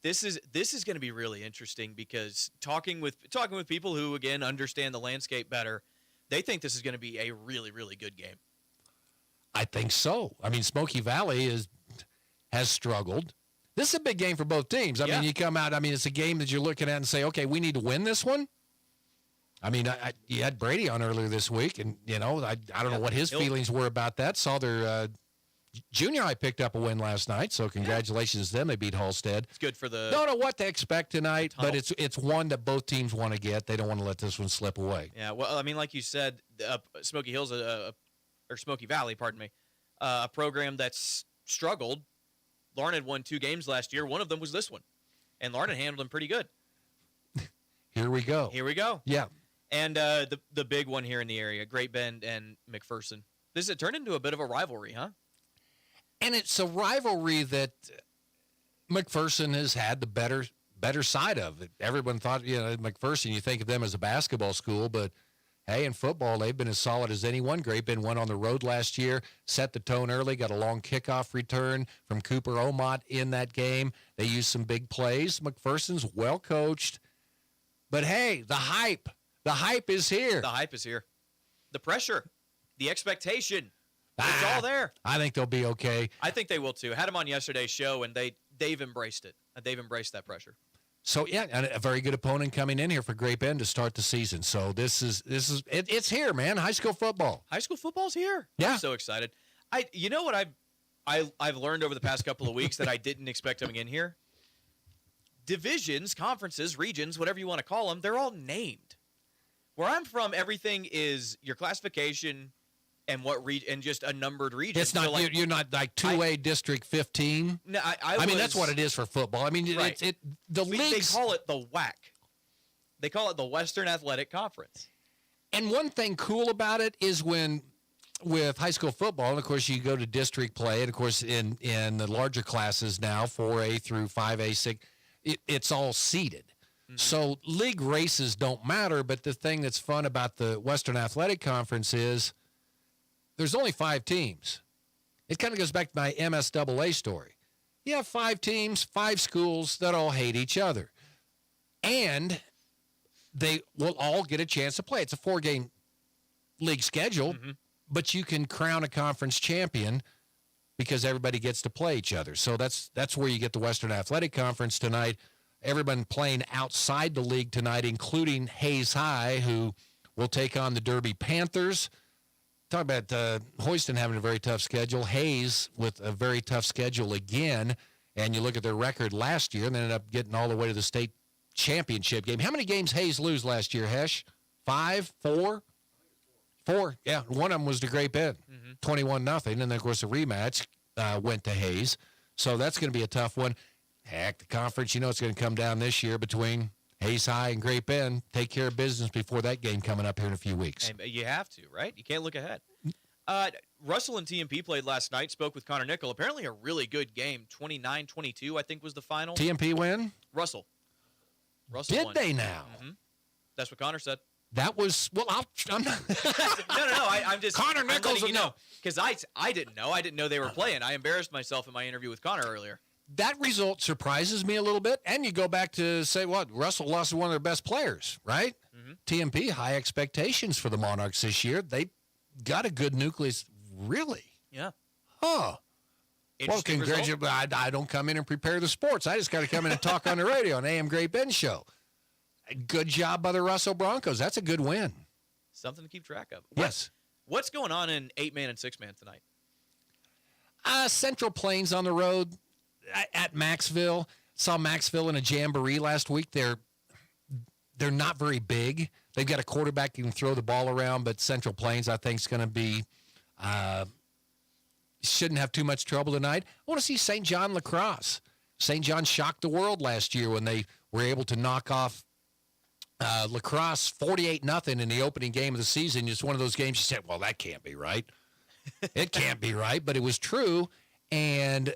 This is going to be really interesting because talking with people who again understand the landscape better, they think this is going to be a really, really good game. I think so. I mean, Smoky Valley has struggled. This is a big game for both teams. I mean, you come out, it's a game that you're looking at and say, okay, we need to win this one. I mean, you had Brady on earlier this week, and, I don't know what his feelings were about that. Saw their junior high picked up a win last night, so congratulations to them. They beat Halstead. It's good for the... Don't know what to expect tonight, but it's one that both teams want to get. They don't want to let this one slip away. Yeah, well, I mean, like you said, Smoky Hills, or Smoky Valley, pardon me, a program that's struggled. Larned won 2 games last year. One of them was this one, and Larned handled them pretty good. Here we go. Yeah. And the big one here in the area, Great Bend and McPherson. This has turned into a bit of a rivalry, huh? And it's a rivalry that McPherson has had the better side of it. Everyone thought, McPherson, you think of them as a basketball school, but hey, in football, they've been as solid as anyone. Great Bend went on the road last year, set the tone early, got a long kickoff return from Cooper Omott in that game. They used some big plays. McPherson's well coached. But hey, the hype is here. The hype is here. The pressure, the expectation, it's all there. I think they'll be okay. I think they will too. Had them on yesterday's show, and they've embraced it. They've embraced that pressure. So yeah, and a very good opponent coming in here for Great Bend to start the season. So it's here, man. High school football. High school football's here. Yeah. I'm so excited. You know what I've learned over the past couple of weeks that I didn't expect coming in here? Divisions, conferences, regions, whatever you want to call them, they're all named. Where I'm from, everything is your classification and and just a numbered region. It's not, so you're not like 2A District 15. No, I mean, that's what it is for football. I mean, right. the They leagues. call it the WAC. They call it the Western Athletic Conference. And one thing cool about it is with high school football, and of course you go to district play, and of course in the larger classes now, 4A through 5A, 6, it's all seeded. Mm-hmm. So league races don't matter, but the thing that's fun about the Western Athletic Conference is there's only 5 teams. It kind of goes back to my MSAA story. You have 5 teams, 5 schools that all hate each other. And they will all get a chance to play. It's a 4-game league schedule, but you can crown a conference champion because everybody gets to play each other. So that's where you get the Western Athletic Conference tonight. Everyone playing outside the league tonight, including Hayes High, who will take on the Derby Panthers. Talk about Houston having a very tough schedule. Hayes with a very tough schedule again. And you look at their record last year, and they ended up getting all the way to the state championship game. How many games Hayes lose last year, Hesh? 5? 4? 4, yeah. One of them was to Great Bend, 21-0. And then, of course, the rematch went to Hayes. So that's going to be a tough one. Heck, the conference, it's going to come down this year between Hayes High and Great Bend. Take care of business before that game coming up here in a few weeks. And you have to, right? You can't look ahead. Russell and TMP played last night, spoke with Connor Nickel. Apparently a really good game. 29-22, I think, was the final. TMP win? Russell Did won. they now? That's what Connor said. That was, well, I'm not. No, I'm just. Connor Nichols, you know. Because I didn't know. I didn't know they were playing. I embarrassed myself in my interview with Connor earlier. That result surprises me a little bit. And you go back to say, what? Russell lost one of their best players, right? TMP, high expectations for the Monarchs this year. They got a good nucleus, really. Yeah. Huh. Well, congratulations. I don't come in and prepare the sports. I just got to come in and talk on the radio on AM Great Bend Show. Good job by the Russell Broncos. That's a good win. Something to keep track of. Yes. What's going on in 8-man and 6-man tonight? Central Plains on the road at Maxville. Saw Maxville in a jamboree last week. They're not very big. They've got a quarterback who can throw the ball around, but Central Plains, I think, is going to be shouldn't have too much trouble tonight. I want to see St. John Lacrosse. St. John shocked the world last year when they were able to knock off Lacrosse 48-0 in the opening game of the season. It's one of those games you said, well, that can't be right. It can't be right, but it was true. And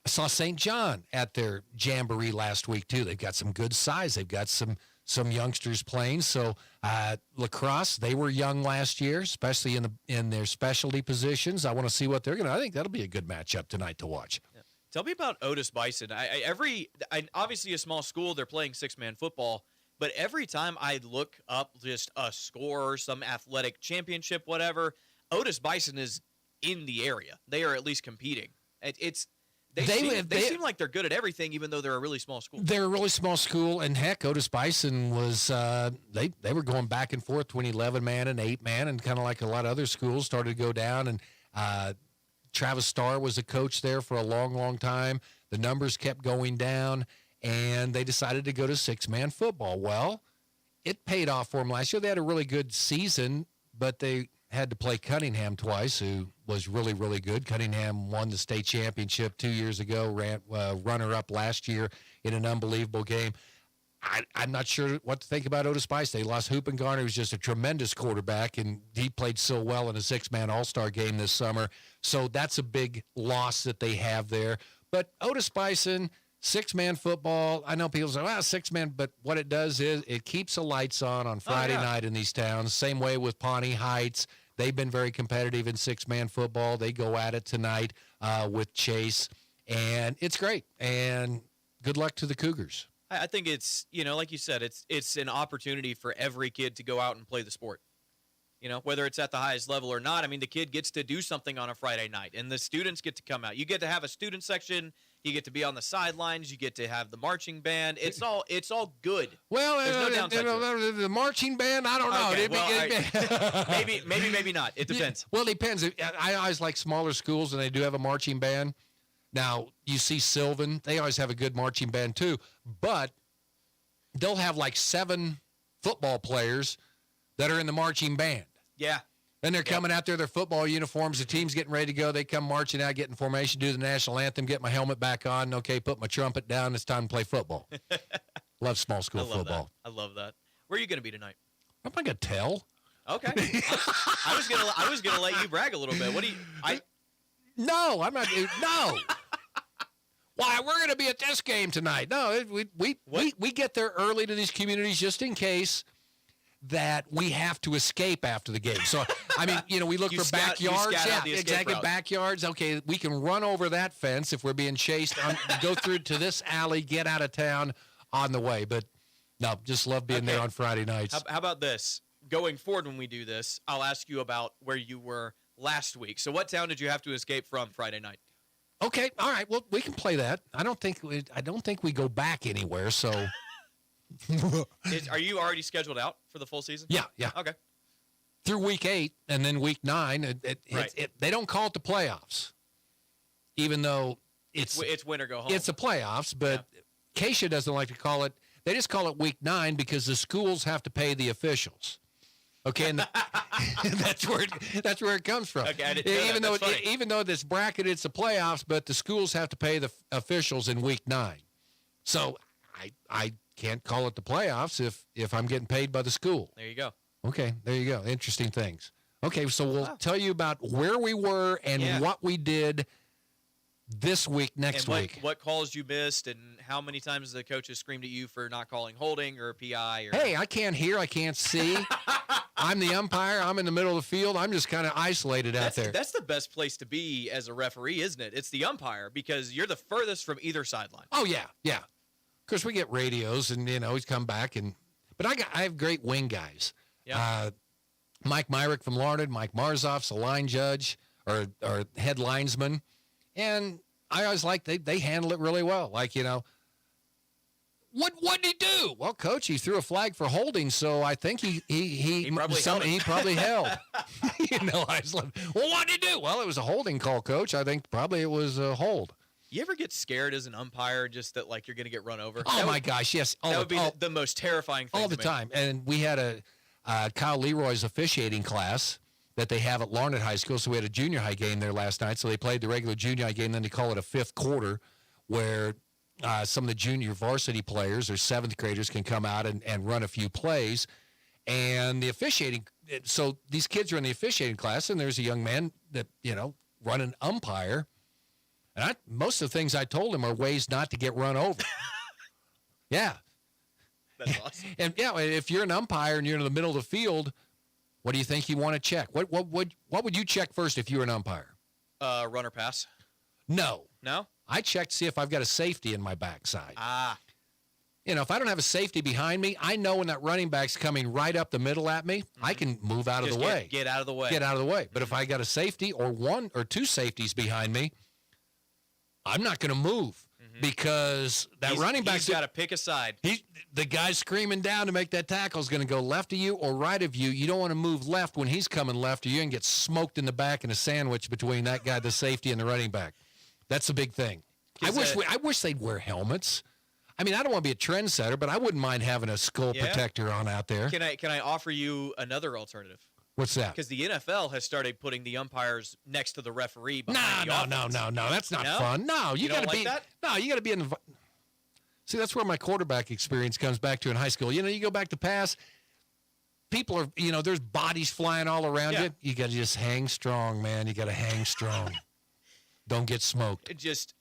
I saw St. John at their jamboree last week, too. They've got some good size. They've got some youngsters playing. So Lacrosse, they were young last year, especially in their specialty positions. I want to see what they're going to. I think that'll be a good matchup tonight to watch. Yeah. Tell me about Otis Bison. Obviously a small school, they're playing 6-man football, but every time I look up just a score, some athletic championship, whatever, Otis Bison is in the area. They are at least competing. They seem like they're good at everything, even though they're a really small school. They're a really small school, and heck, Otis Bison was they were going back and forth between 11-man and 8-man, and kind of like a lot of other schools started to go down. And Travis Starr was a coach there for a long, long time. The numbers kept going down, and they decided to go to 6-man football. Well, it paid off for them last year. They had a really good season, but they had to play Cunningham twice, who was really, really good. Cunningham won the state championship 2 years ago, ran runner-up last year in an unbelievable game. I'm not sure what to think about Otis Spice. They lost Hoop and Garner, who's just a tremendous quarterback, and he played so well in a 6-man all-star game this summer. So that's a big loss that they have there. But Otis Bison, 6-man football, I know people say, 6-man, but what it does is it keeps the lights on Friday night in these towns. Same way with Pawnee Heights. They've been very competitive in 6-man football. They go at it tonight with Chase, and it's great. And good luck to the Cougars. I think it's, like you said, it's an opportunity for every kid to go out and play the sport. Whether it's at the highest level or not. I mean, the kid gets to do something on a Friday night, and the students get to come out. You get to have a student section. You get to be on the sidelines. You get to have the marching band. It's all good. Well, there's no downside to it. The marching band, I don't know. Okay, well, maybe not. It depends. Well, it depends. I always like smaller schools, and they do have a marching band. Now, you see Sylvan. They always have a good marching band, too. But they'll have like 7 football players that are in the marching band. Yeah. And they're coming out there, their football uniforms, the team's getting ready to go. They come marching out, getting formation, do the national anthem, get my helmet back on. Okay, put my trumpet down. It's time to play football. Love small school football. I love that. Where are you going to be tonight? I'm not going to tell. Okay. I was gonna let you brag a little bit. What do you? No, I'm not. No. Why, we're going to be at this game tonight. No, we get there early to these communities just in case that we have to escape after the game. So, I mean, we look for backyards. Yeah, exactly, backyards. Okay, we can run over that fence if we're being chased, go through to this alley, get out of town on the way. But, no, just love being there on Friday nights. How about this? Going forward when we do this, I'll ask you about where you were last week. So what town did you have to escape from Friday night? Okay, all right. Well, we can play that. I don't think we go back anywhere, so... Are you already scheduled out for the full season? Yeah. Okay. Through week 8 and then week 9, they don't call it the playoffs, even though it's win or go home. It's the playoffs, but Keisha doesn't like to call it. They just call it week 9 because the schools have to pay the officials. Okay, and that's where it comes from. Okay, I didn't know that. Even though this bracket it's the playoffs, but the schools have to pay the officials in week 9. So I can't call it the playoffs if I'm getting paid by the school. There you go. Okay, there you go. Interesting things. Okay, so we'll tell you about where we were and what we did this week, next week. What calls you missed and how many times the coaches screamed at you for not calling holding or PI. Hey, I can't hear. I can't see. I'm the umpire. I'm in the middle of the field. I'm just kind of isolated out there. That's the best place to be as a referee, isn't it? It's the umpire because you're the furthest from either sideline. Oh, yeah. Of course, we get radios, and he's come back, but I have great wing guys. Yeah. Mike Myrick from Larned, Mike Marzoff's a line judge or head linesman, and I always like they handle it really well. Like what did he do? Well, coach, he threw a flag for holding, so I think he probably held. I was like, well, what did he do? Well, it was a holding call, coach. I think probably it was a hold. You ever get scared as an umpire just that you're going to get run over? Oh, my gosh, yes. That would be the most terrifying thing all the time. And we had Kyle Leroy's officiating class that they have at Larned High School, so we had a junior high game there last night. So they played the regular junior high game, then they call it a fifth quarter where some of the junior varsity players or seventh graders can come out and run a few plays. And the officiating, so these kids are in the officiating class, and there's a young man that, run an umpire. And most of the things I told him are ways not to get run over. Yeah. That's awesome. And, if you're an umpire and you're in the middle of the field, what do you think you want to check? What would you check first if you were an umpire? Run or pass? No. No? I check to see if I've got a safety in my backside. If I don't have a safety behind me, I know when that running back's coming right up the middle at me, I can move out of the way. Get out of the way. Get out of the way. But if I got a safety or one or two safeties behind me, I'm not going to move because that running back's got to pick a side. The guy screaming down to make that tackle is going to go left of you or right of you. You don't want to move left when he's coming left, or you're going to get smoked in the back in a sandwich between that guy, the safety, and the running back. That's a big thing. I wish they'd wear helmets. I mean, I don't want to be a trendsetter, but I wouldn't mind having a skull protector on out there. Can I offer you another alternative? What's that? Because the NFL has started putting the umpires next to the referee. No. That's not fun. No, you got to be. That? No, you got to be in. See, that's where my quarterback experience comes back to in high school. You know, you go back to pass. People are, there's bodies flying all around you. You got to just hang strong, man. You got to hang strong. Don't get smoked. Just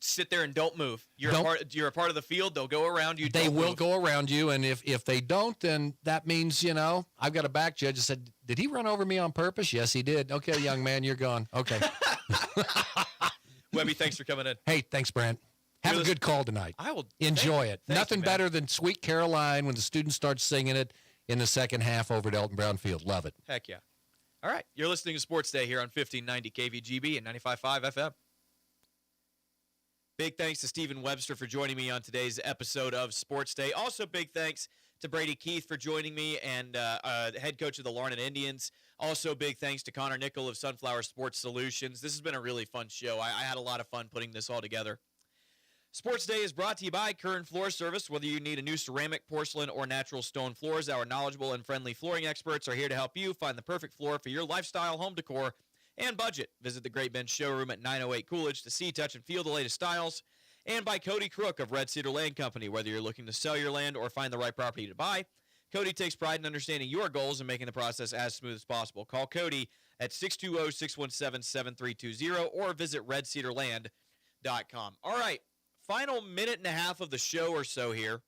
sit there and don't move. You're a part of the field. They'll go around you. They will go around you, and if they don't, then that means, I've got a back judge that said, did he run over me on purpose? Yes, he did. Okay, young man, you're gone. Okay. Webby, thanks for coming in. Hey, thanks, Brent. Have a good call tonight. I will enjoy it. Thank Nothing you, better than Sweet Caroline when the students start singing it in the second half over at Elton Brown Field. Love it. Heck yeah. All right. You're listening to Sports Day here on 1590 KVGB and 95.5 FM. Big thanks to Stephen Webster for joining me on today's episode of Sports Day. Also, big thanks to Brady Keith for joining me and head coach of the Larned Indians. Also, big thanks to Connor Nickel of Sunflower Sports Solutions. This has been a really fun show. I had a lot of fun putting this all together. Sports Day is brought to you by Kern Floor Service. Whether you need a new ceramic, porcelain, or natural stone floors, our knowledgeable and friendly flooring experts are here to help you find the perfect floor for your lifestyle, home decor, and budget. Visit the Great Bend Showroom at 908 Coolidge to see, touch, and feel the latest styles. And by Cody Crook of Red Cedar Land Company. Whether you're looking to sell your land or find the right property to buy, Cody takes pride in understanding your goals and making the process as smooth as possible. Call Cody at 620-617-7320 or visit redcedarland.com. All right. Final minute and a half of the show or so here.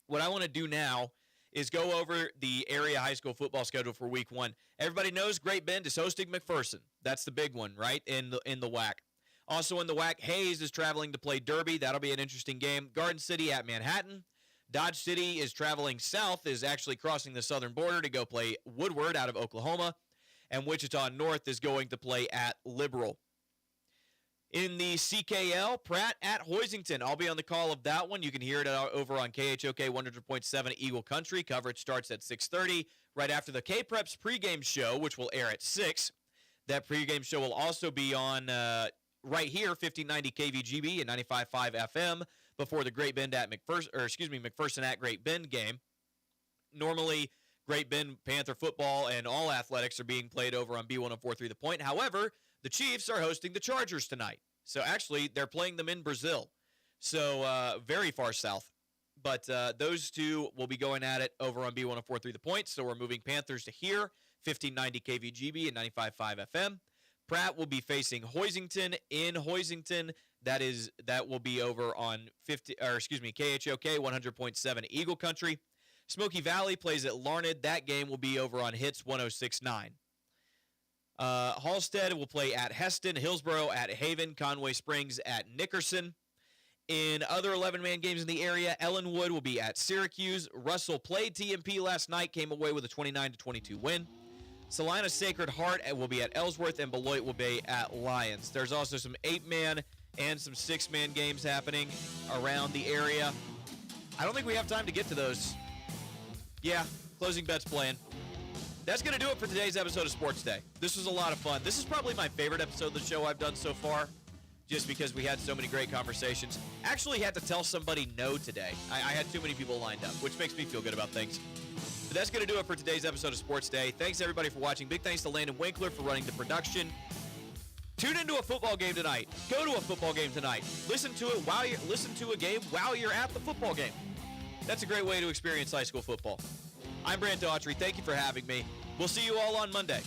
What I want to do now is go over the area high school football schedule for week 1. Everybody knows Great Bend is hosting McPherson. That's the big one, right, in the WAC. Also in the WAC, Hayes is traveling to play Derby. That'll be an interesting game. Garden City at Manhattan. Dodge City is traveling south, is actually crossing the southern border to go play Woodward out of Oklahoma. And Wichita North is going to play at Liberal. In the CKL, Pratt at Hoisington. I'll be on the call of that one. You can hear it over on KHOK 100.7 Eagle Country. Coverage starts at 6:30, right after the K-Preps pregame show, which will air at 6. That pregame show will also be on right here, 1590 KVGB and 95.5 FM, before the Great Bend at McPherson at Great Bend game. Normally, Great Bend Panther football and all athletics are being played over on B1043 The Point. However, the Chiefs are hosting the Chargers tonight. So actually, they're playing them in Brazil. So very far south. But those two will be going at it over on B1043 The Point. So we're moving Panthers to here, 1590 KVGB and 95.5 FM. Pratt will be facing Hoisington in Hoisington. That will be over on KHOK 100.7 Eagle Country. Smoky Valley plays at Larned. That game will be over on Hits 106.9. Halstead will play at Heston, Hillsboro at Haven, Conway Springs at Nickerson. In other 11-man games in the area, Ellenwood will be at Syracuse. Russell played TMP last night, came away with a 29-22 win. Salina Sacred Heart will be at Ellsworth, and Beloit will be at Lyons. There's also some 8-man and some 6-man games happening around the area. I don't think we have time to get to those. Yeah, closing bets playing. That's going to do it for today's episode of Sports Day. This was a lot of fun. This is probably my favorite episode of the show I've done so far, just because we had so many great conversations. Actually had to tell somebody no today. I had too many people lined up, which makes me feel good about things. But that's going to do it for today's episode of Sports Day. Thanks, everybody, for watching. Big thanks to Landon Winkler for running the production. Tune into a football game tonight. Go to a football game tonight. Listen to a game while you're at the football game. That's a great way to experience high school football. I'm Brant Daughtry. Thank you for having me. We'll see you all on Monday.